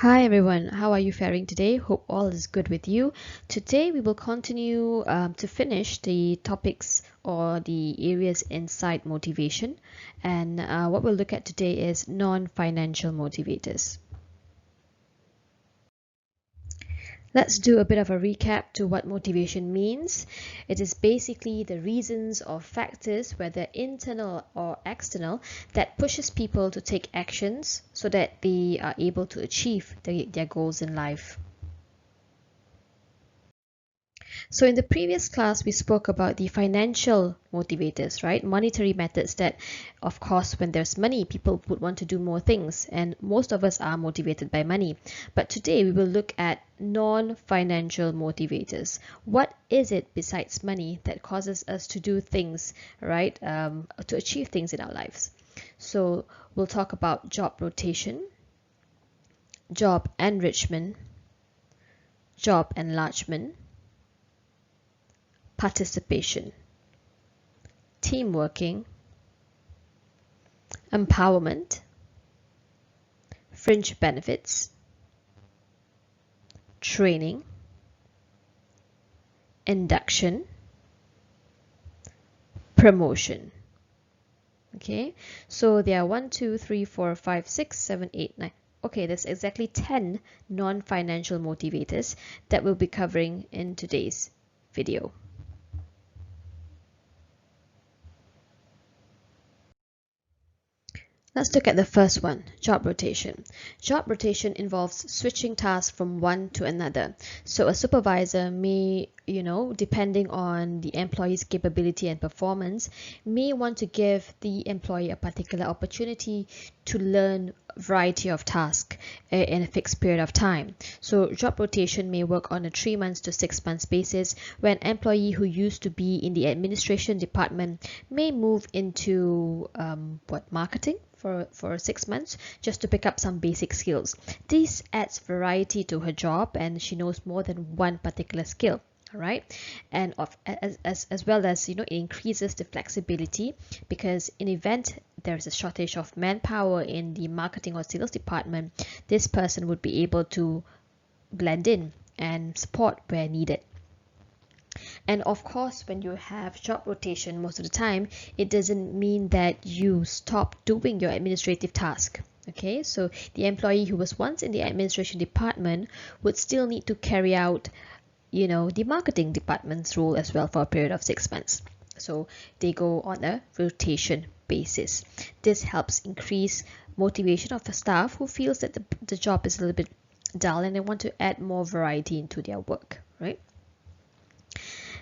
Hi everyone, how are you faring today? Hope all is good with you. Today we will continue to finish the topics or the areas inside motivation, and what we'll look at today is non-financial motivators. Let's do a bit of a recap to what motivation means. It is basically the reasons or factors, whether internal or external, that pushes people to take actions so that they are able to achieve their goals in life. So in the previous class, we spoke about the financial motivators, right? Monetary methods that, of course, when there's money, people would want to do more things, and most of us are motivated by money. But today we will look at non-financial motivators. What is it besides money that causes us to do things, right? To achieve things in our lives. So we'll talk about job rotation, job enrichment, job enlargement, participation, team working, empowerment, fringe benefits, training, induction, promotion. Okay, so there are 1, 2, 3, 4, 5, 6, 7, 8, 9. Okay, there's exactly 10 non-financial motivators that we'll be covering in today's video. Let's look at the first one, job rotation. Job rotation involves switching tasks from one to another. So a supervisor may, depending on the employee's capability and performance, may want to give the employee a particular opportunity to learn a variety of tasks in a fixed period of time. So job rotation may work on a 3 months to 6 months basis, when an employee who used to be in the administration department may move into marketing for 6 months just to pick up some basic skills. This adds variety to her job, and she knows more than one particular skill. All right, and as well as it increases the flexibility, because in event there is a shortage of manpower in the marketing or sales department, this person would be able to blend in and support where needed. And of course, when you have job rotation, most of the time, it doesn't mean that you stop doing your administrative task. Okay, so the employee who was once in the administration department would still need to carry out, the marketing department's role as well for a period of 6 months. So they go on a rotation basis. This helps increase motivation of the staff who feels that the job is a little bit dull and they want to add more variety into their work, right?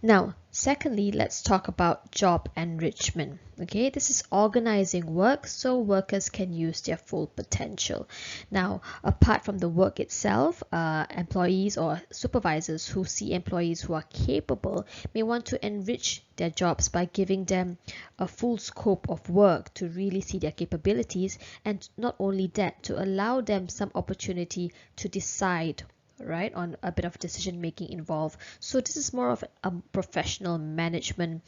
Now, secondly, let's talk about job enrichment. Okay, this is organizing work so workers can use their full potential. Now, apart from the work itself, employees or supervisors who see employees who are capable may want to enrich their jobs by giving them a full scope of work to really see their capabilities, and not only that, to allow them some opportunity to decide, right, on a bit of decision making involved. So this is more of a professional management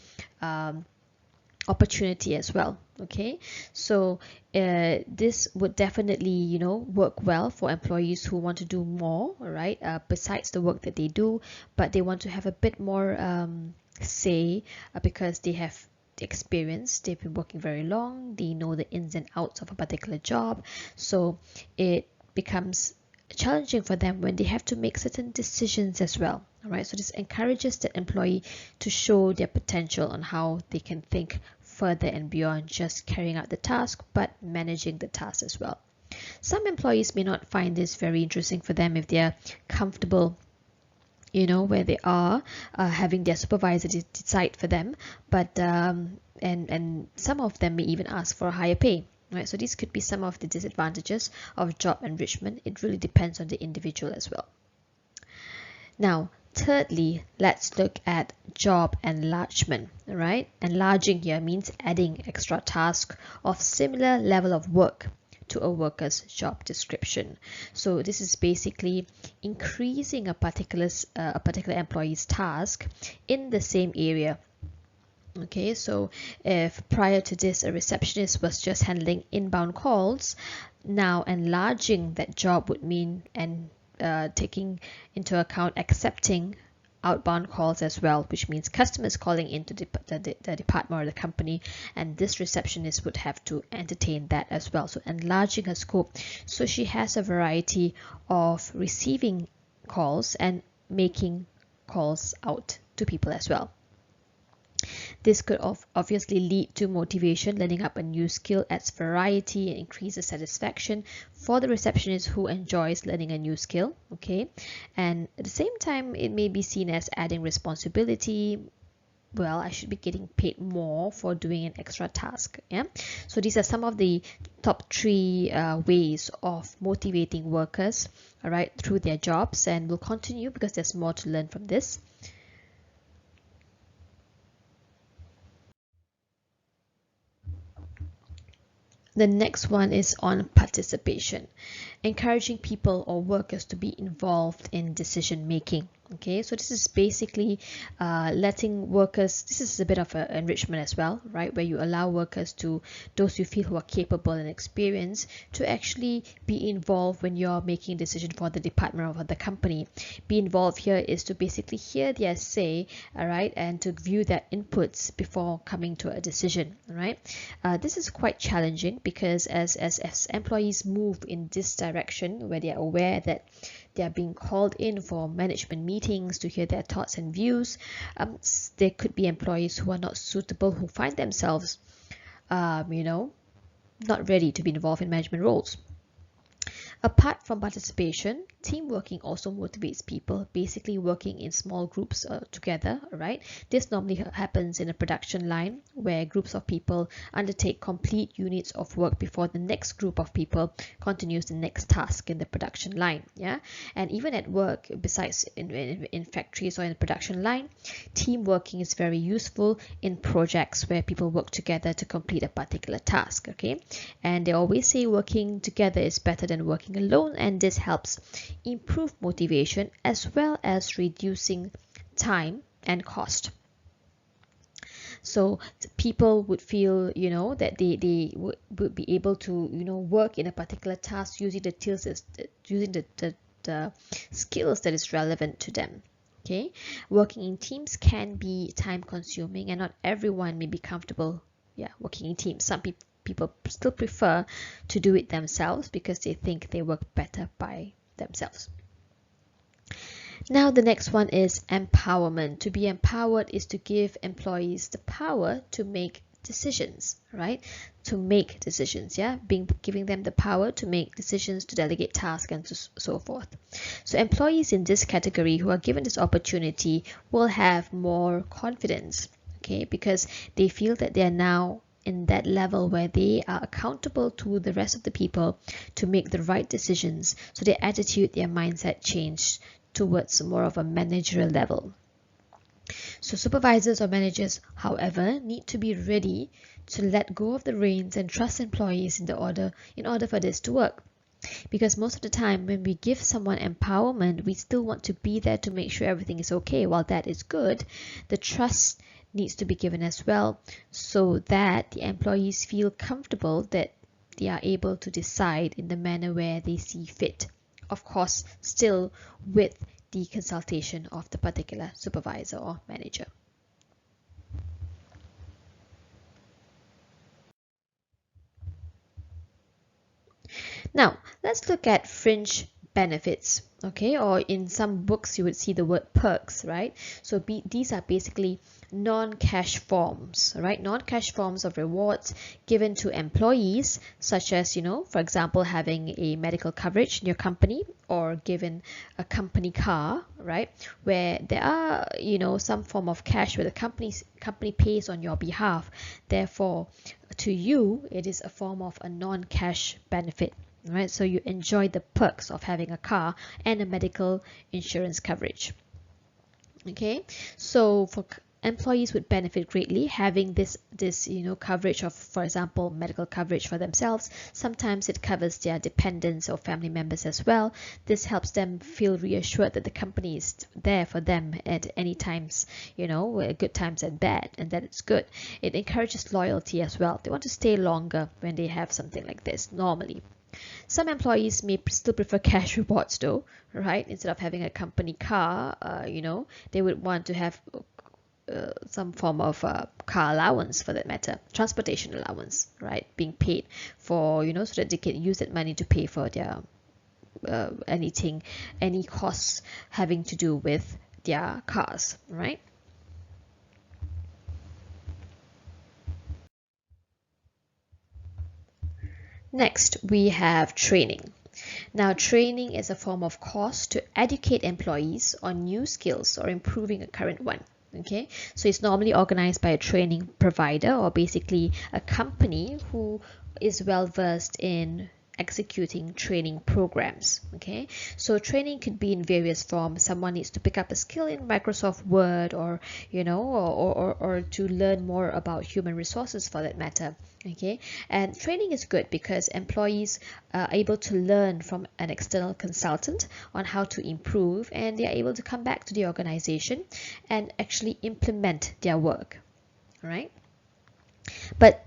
opportunity as well. Okay, so this would definitely work well for employees who want to do more, right, besides the work that they do, but they want to have a bit more say, because they have the experience, they've been working very long, they know the ins and outs of a particular job, so it becomes challenging for them when they have to make certain decisions as well. All right, so this encourages the employee to show their potential on how they can think further and beyond just carrying out the task, but managing the task as well. Some employees may not find this very interesting for them if they're comfortable, where they are, having their supervisor decide for them, but and some of them may even ask for a higher pay. Right, so these could be some of the disadvantages of job enrichment. It really depends on the individual as well. Now, thirdly, let's look at job enlargement. Right, enlarging here means adding extra tasks of similar level of work to a worker's job description. So this is basically increasing a particular employee's task in the same area Okay, so if prior to this a receptionist was just handling inbound calls, now enlarging that job would mean and taking into account accepting outbound calls as well, which means customers calling into the department or the company, and this receptionist would have to entertain that as well. So enlarging her scope, so she has a variety of receiving calls and making calls out to people as well. This could obviously lead to motivation. Learning up a new skill adds variety and increases satisfaction for the receptionist who enjoys learning a new skill. Okay, and at the same time, it may be seen as adding responsibility. Well, I should be getting paid more for doing an extra task. Yeah, so these are some of the top three ways of motivating workers, all right, through their jobs, and we'll continue because there's more to learn from this. The next one is on participation, encouraging people or workers to be involved in decision making. Okay, so this is basically letting workers, this is a bit of an enrichment as well, right, where you allow workers, to those you feel who are capable and experienced, to actually be involved when you're making a decision for the department or the company. Be involved here is to basically hear their say, all right, and to view their inputs before coming to a decision. All right, this is quite challenging because as employees move in this direction where they are aware that they are being called in for management meetings to hear their thoughts and views, there could be employees who are not suitable, who find themselves not ready to be involved in management roles. Apart from participation, team working also motivates people, basically working in small groups together, right? This normally happens in a production line where groups of people undertake complete units of work before the next group of people continues the next task in the production line. Yeah, and even at work, besides in factories or in the production line, team working is very useful in projects where people work together to complete a particular task. Okay, and they always say working together is better than working alone, and this helps improve motivation as well as reducing time and cost. So people would feel, that they would be able to, work in a particular task using the tools, using the skills that is relevant to them. Okay, working in teams can be time consuming, and not everyone may be comfortable working in teams. Some people still prefer to do it themselves because they think they work better by themselves. Now the next one is empowerment. To be empowered is to give employees the power to make decisions, right? To make decisions, giving them the power to make decisions, to delegate tasks, and so forth. So employees in this category who are given this opportunity will have more confidence, okay, because they feel that they are now in that level where they are accountable to the rest of the people to make the right decisions. So their attitude, their mindset change towards more of a managerial level. So supervisors or managers, however, need to be ready to let go of the reins and trust employees in order for this to work. Because most of the time when we give someone empowerment, we still want to be there to make sure everything is okay. While that is good, the trust needs to be given as well, so that the employees feel comfortable that they are able to decide in the manner where they see fit. Of course, still with the consultation of the particular supervisor or manager. Now, let's look at fringe benefits, okay, or in some books you would see the word perks, right? So these are basically non-cash forms, right? Non-cash forms of rewards given to employees, such as, for example, having a medical coverage in your company, or given a company car, right? Where there are, some form of cash where the company pays on your behalf. Therefore, to you, it is a form of a non-cash benefit. Right, so you enjoy the perks of having a car and a medical insurance coverage. Okay, so employees would benefit greatly having this coverage of, for example, medical coverage for themselves. Sometimes it covers their dependents or family members as well. This helps them feel reassured that the company is there for them at any times, good times and bad, and that it's good. It encourages loyalty as well. They want to stay longer when they have something like this normally. Some employees may still prefer cash rewards though, right? Instead of having a company car, they would want to have some form of car allowance, for that matter, transportation allowance, right, being paid for, so that they can use that money to pay for their any costs having to do with their cars, right? Next, we have training. Now, training is a form of course to educate employees on new skills or improving a current one. Okay, so it's normally organized by a training provider, or basically a company who is well versed in executing training programs. Okay, so training could be in various forms. Someone needs to pick up a skill in Microsoft Word, or or to learn more about human resources, for that matter. Okay, and training is good because employees are able to learn from an external consultant on how to improve, and they are able to come back to the organization and actually implement their work, right? But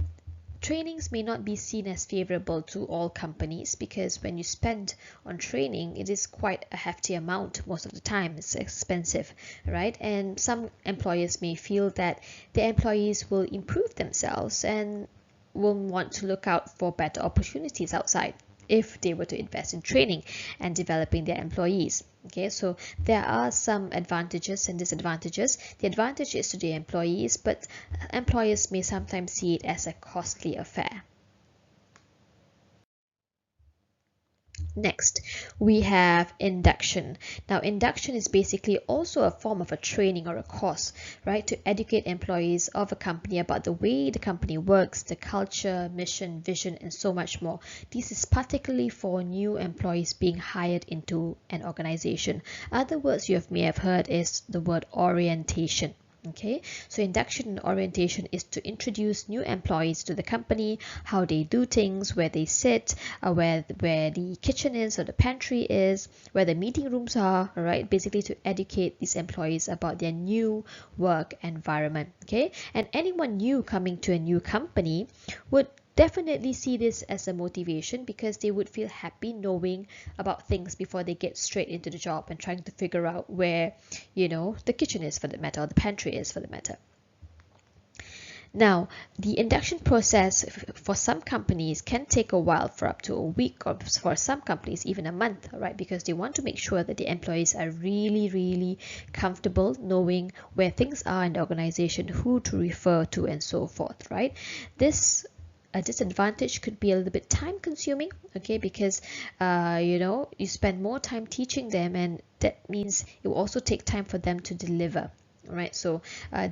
trainings may not be seen as favorable to all companies, because when you spend on training, it is quite a hefty amount. Most of the time it's expensive, right? And some employers may feel that their employees will improve themselves and will want to look out for better opportunities outside if they were to invest in training and developing their employees. Okay, so there are some advantages and disadvantages. The advantage is to the employees, but employers may sometimes see it as a costly affair. Next, we have induction. Now, induction is basically also a form of a training or a course, right, to educate employees of a company about the way the company works, the culture, mission, vision, and so much more. This is particularly for new employees being hired into an organization. Other words you may have heard is the word orientation. Okay, so induction and orientation is to introduce new employees to the company, how they do things, where they sit, where the kitchen is or the pantry is, where the meeting rooms are, all right, basically to educate these employees about their new work environment. Okay, and anyone new coming to a new company would definitely see this as a motivation, because they would feel happy knowing about things before they get straight into the job and trying to figure out where, the kitchen is, for the matter, or the pantry is, for the matter. Now, the induction process for some companies can take a while, for up to a week, or for some companies even a month, right? Because they want to make sure that the employees are really, really comfortable knowing where things are in the organization, who to refer to, and so forth, right? This a disadvantage could be a little bit time consuming, okay, because you spend more time teaching them, and that means it will also take time for them to deliver. All right, so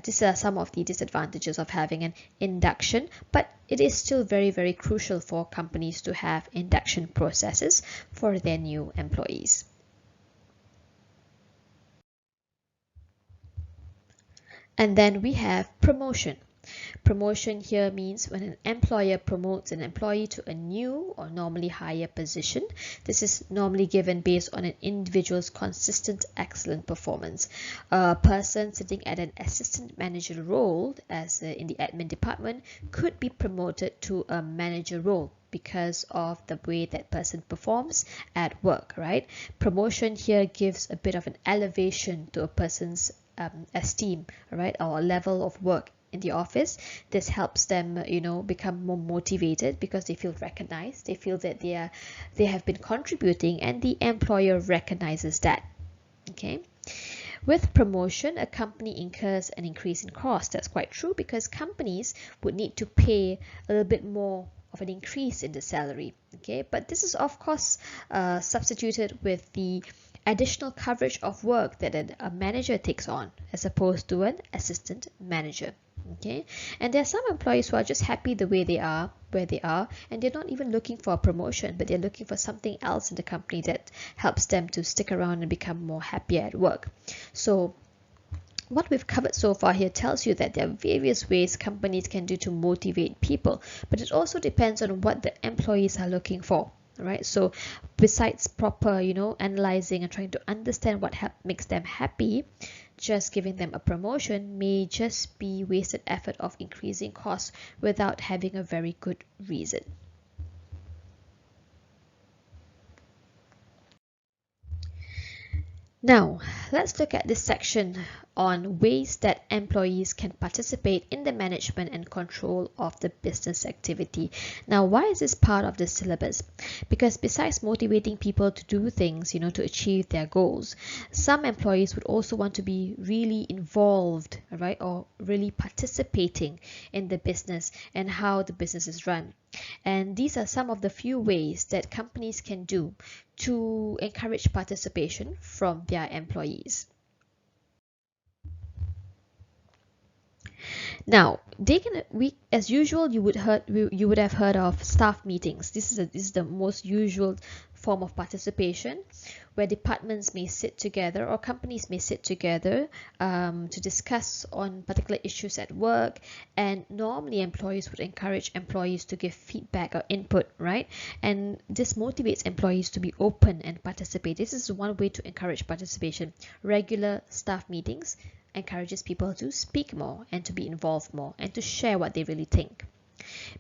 these are some of the disadvantages of having an induction, but it is still very, very crucial for companies to have induction processes for their new employees. And then we have promotion. Promotion here means when an employer promotes an employee to a new or normally higher position. This is normally given based on an individual's consistent excellent performance. A person sitting at an assistant manager role, as in the admin department, could be promoted to a manager role because of the way that person performs at work, right? Promotion here gives a bit of an elevation to a person's esteem, right, or level of work in the office. This helps them, become more motivated because they feel recognized. They feel that they have been contributing, and the employer recognizes that. Okay. With promotion, a company incurs an increase in cost. That's quite true, because companies would need to pay a little bit more of an increase in the salary. Okay, but this is of course substituted with the additional coverage of work that a manager takes on as opposed to an assistant manager. Okay, and there are some employees who are just happy the way they are, where they are, and they're not even looking for a promotion, but they're looking for something else in the company that helps them to stick around and become more happier at work. So what we've covered so far here tells you that there are various ways companies can do to motivate people, but it also depends on what the employees are looking for. Right, so besides proper, analyzing and trying to understand what makes them happy, just giving them a promotion may just be wasted effort of increasing costs without having a very good reason. Now, let's look at this section on ways that employees can participate in the management and control of the business activity. Now, why is this part of the syllabus? Because besides motivating people to do things, to achieve their goals, some employees would also want to be really involved, right, or really participating in the business and how the business is run. And these are some of the few ways that companies can do to encourage participation from their employees. Now, as usual, you would have heard of staff meetings. This is the most usual form of participation, where departments may sit together or companies may sit together to discuss on particular issues at work. And normally employees would encourage employees to give feedback or input, right? And this motivates employees to be open and participate. This is one way to encourage participation. Regular staff meetings encourages people to speak more and to be involved more and to share what they really think.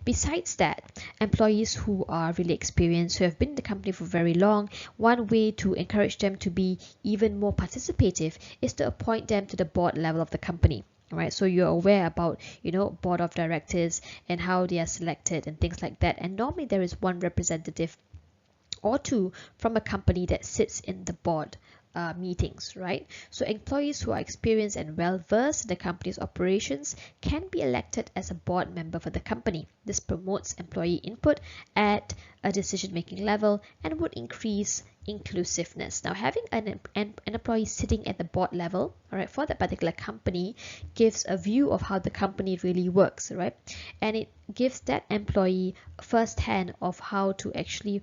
Besides that, employees who are really experienced, who have been in the company for very long, one way to encourage them to be even more participative is to appoint them to the board level of the company. Right, so you're aware about board of directors and how they are selected and things like that. And normally there is one representative or two from a company that sits in the board meetings, right? So employees who are experienced and well-versed in the company's operations can be elected as a board member for the company. This promotes employee input at a decision-making level and would increase inclusiveness. Now, having an employee sitting at the board level, all right, for that particular company gives a view of how the company really works, right? And it gives that employee first-hand of how to actually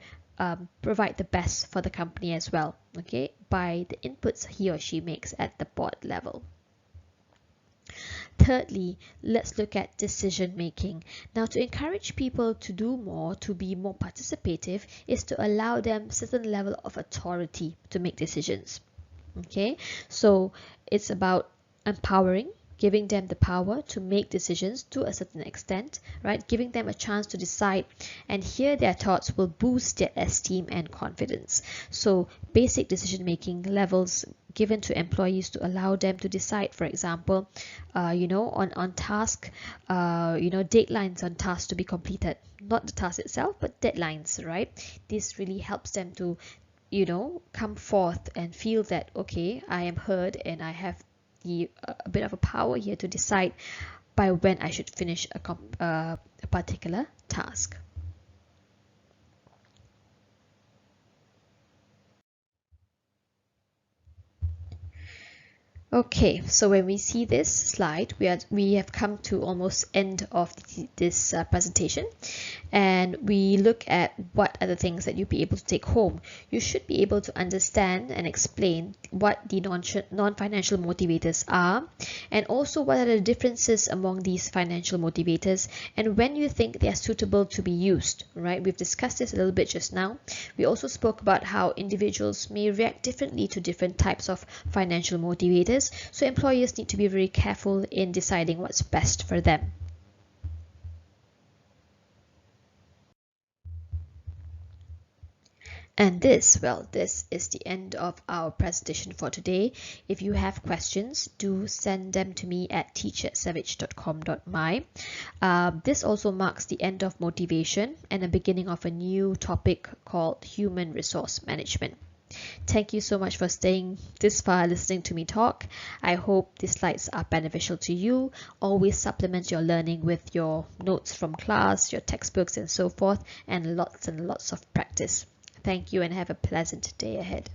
provide the best for the company as well, okay, by the inputs he or she makes at the board level. Thirdly, let's look at decision making. Now, to encourage people to do more, to be more participative, is to allow them certain level of authority to make decisions. Okay, so it's about empowering, giving them the power to make decisions to a certain extent, right? Giving them a chance to decide and hear their thoughts will boost their esteem and confidence. So basic decision-making levels given to employees to allow them to decide, for example, on task, deadlines on tasks to be completed, not the task itself, but deadlines, right? This really helps them to come forth and feel that, okay, I am heard and I have a bit of a power here to decide by when I should finish a particular task. Okay, so when we see this slide, we have come to almost end of this presentation, and we look at what are the things that you'll be able to take home. You should be able to understand and explain what the non-financial motivators are, and also what are the differences among these financial motivators, and when you think they are suitable to be used, right? We've discussed this a little bit just now. We also spoke about how individuals may react differently to different types of financial motivators. So employers need to be very careful in deciding what's best for them. And this is the end of our presentation for today. If you have questions, do send them to me at teach@savage.com.my. This also marks the end of motivation and the beginning of a new topic called human resource management. Thank you so much for staying this far listening to me talk. I hope these slides are beneficial to you. Always supplement your learning with your notes from class, your textbooks and so forth, and lots of practice. Thank you and have a pleasant day ahead.